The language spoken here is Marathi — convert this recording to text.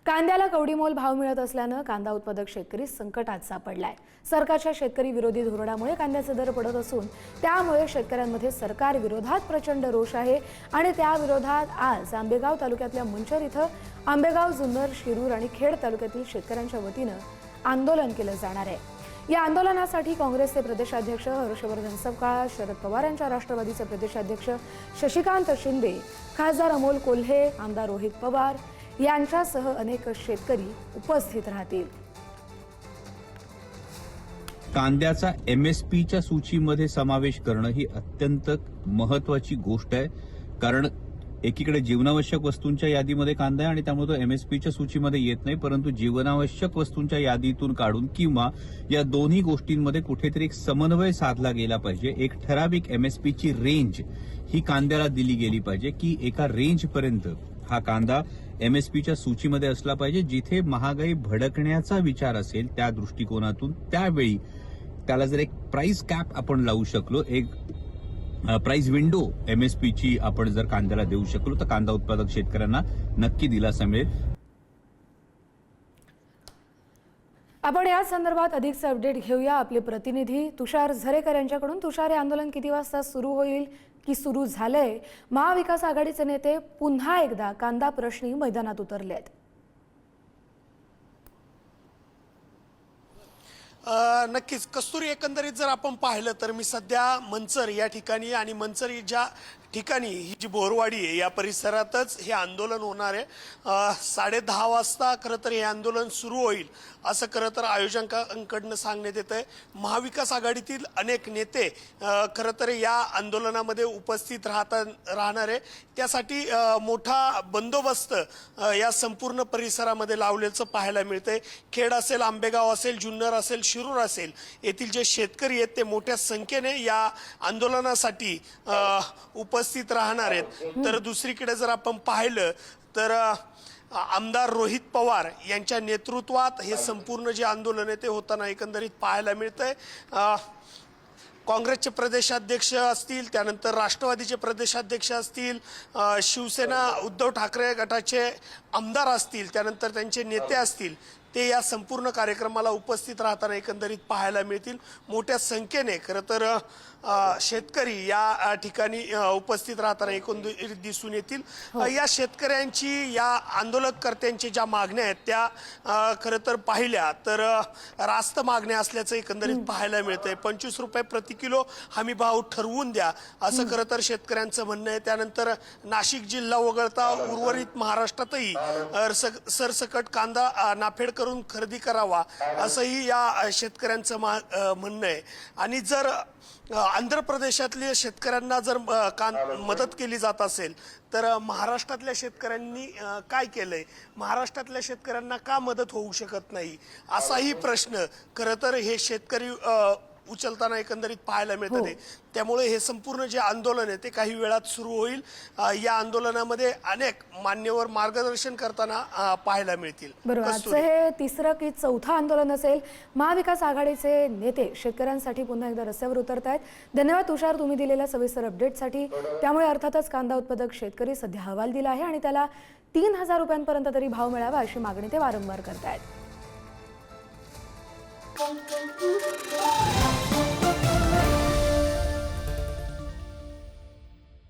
कांद्याला कवडीमोल भाव मिळत असल्यानं कांदा उत्पादक शेतकरी संकटात सापडलाय। सरकारच्या शेतकरी विरोधी धोरणामुळे कांद्याचे दर पडत असून त्यामुळे शेतकऱ्यांमध्ये सरकार विरोधात प्रचंड रोष आहे आणि त्या विरोधात आज आंबेगाव तालुक्यातल्या मंचर इथं आंबेगाव, जुन्नर, शिरूर आणि खेड तालुक्यातील शेतकऱ्यांच्या वतीनं आंदोलन केलं जाणार आहे। या आंदोलनासाठी काँग्रेसचे प्रदेशाध्यक्ष हर्षवर्धन सपकाळ, शरद पवार यांच्या राष्ट्रवादीचे प्रदेशाध्यक्ष शशिकांत शिंदे, खासदार अमोल कोल्हे, आमदार रोहित पवार यांच्यासह अनेक शेतकरी उपस्थित राहतील। कांद्याचा एमएसपीच्या सूचीमध्ये समावेश करणं ही अत्यंत महत्त्वाची गोष्ट आहे, कारण एकीकडे जीवनावश्यक वस्तूंच्या यादीमध्ये कांदा आहे आणि त्यामुळे तो एमएसपीच्या सूचीमध्ये येत नाही, परंतु जीवनावश्यक वस्तूंच्या यादीतून काढून किंवा या दोन्ही गोष्टींमध्ये कुठेतरी एक समन्वय साधला गेला पाहिजे। एक ठराविक एमएसपीची रेंज ही कांद्याला दिली गेली पाहिजे की एका रेंजपर्यंत हा कांदा एमएसपीच्या सूचीमध्ये असला पाहिजे। जिथे महागाई भडकण्याचा विचार असेल त्या दृष्टिकोनातून त्यावेळी त्याला जर एक प्राइस कॅप आपण लावू शकलो, एक प्राइस विंडो एमएसपीची आपण जर कांद्याला देऊ शकलो तर कांदा उत्पादक शेतकऱ्यांना नक्की दिलासा मिळेल। आपण या संदर्भात अधिकचे अपडेट घेऊया आपले प्रतिनिधी तुषार झरेकर यांच्याकडून। तुषार, हे आंदोलन किती वाजता सुरू होईल की सुरू झालंय? महाविकास आघाडीचे नेते पुन्हा एकदा कांदा प्रश्नी मैदानात उतरलेत। नक्कीच कस्तुरी, एकंदरीत जर आपण पाहिलं तर मी सध्या मंचर या ठिकाणी आणि मंचर ज्या ठिकाणी ही जी बोरवाडी आहे या परिसरातच हे आंदोलन होणार आहे। 10:30 वाजता खरं तर हे आंदोलन सुरू होईल असं खरं तर आयोजकांकडनं सांगण्यात येत आहे। महाविकास आघाडीतील अनेक नेते खरं तर या आंदोलनामध्ये उपस्थित राहणार आहे। त्यासाठी मोठा बंदोबस्त या संपूर्ण परिसरामध्ये लावल्याचं पाहायला मिळतंय। खेड असेल, आंबेगाव असेल, जुन्नर असेल, शिरूर असेल, येथील जे शेतकरी आहेत ते मोठ्या संख्येने या आंदोलनासाठी उपस्थित राहणार आहेत। तर दुसरीकडे जर आपण पाहिलं तर आमदार रोहित पवार यांच्या नेतृत्वात हे संपूर्ण जे आंदोलन आहे ते होताना एकंदरीत पाहायला मिळतंय। काँग्रेसचे प्रदेशाध्यक्ष असतील, त्यानंतर राष्ट्रवादीचे प्रदेशाध्यक्ष असतील, शिवसेना उद्धव ठाकरे गटाचे आमदार असतील, त्यानंतर त्यांचे नेते असतील, ते या संपूर्ण कार्यक्रमाला उपस्थित राहताना एकंदरीत पाहायला मिळतील। मोठ्या संख्येने खरं तर शेतकरी या ठिकाणी उपस्थित राहताना एकंदरीत दिसून येतील। या शेतकऱ्यांची, या आंदोलनकर्त्यांची ज्या मागण्या आहेत त्या खरं तर पाहिल्या तर रास्त मागण्या असल्याचं एकंदरीत पाहायला मिळतंय। 25 रुपये प्रति किलो हमी भाव ठरवून द्या असं खरं तर शेतकऱ्यांचं म्हणणं आहे। त्यानंतर नाशिक जिल्हा वगळता उर्वरित महाराष्ट्रातही सरसकट कांदा नाफेड करून खरेदी करावा असंही या शेतकऱ्यांचं म्हणणं आहे। आणि जर आंध्र प्रदेशातल्या शेतकऱ्यांना जर मदत केली जात असेल तर महाराष्ट्रातल्या शेतकऱ्यांनी काय केलंय, महाराष्ट्रातल्या शेतकऱ्यांना का मदत होऊ शकत नाही असाही प्रश्न खरं तर हे शेतकरी उचलताना एकंदरीत पाहायला मिळतं आहे। त्यामुळे हे संपूर्ण जे आंदोलन आहे ते काही वेळात सुरू होईल। या आंदोलनामध्ये अनेक मान्यवर मार्गदर्शन करताना पाहायला मिळतील। बरोबर, आजचं हे तिसरं की चौथं आंदोलन असेल। महाविकास आघाडीचे नेते शेतकऱ्यांसाठी पुन्हा एकदा रस्त्यावर उतरत आहेत। धन्यवाद तुषार, तुम्ही दिलेल्या सविस्तर अपडेटसाठी। त्यामुळे अर्थातच कांदा उत्पादक शेतकरी सध्या अहवाल दिला आहे आणि त्याला 3000 रुपयांपर्यंत तरी भाव मिळावा अशी मागणी ते वारंवार करतायत।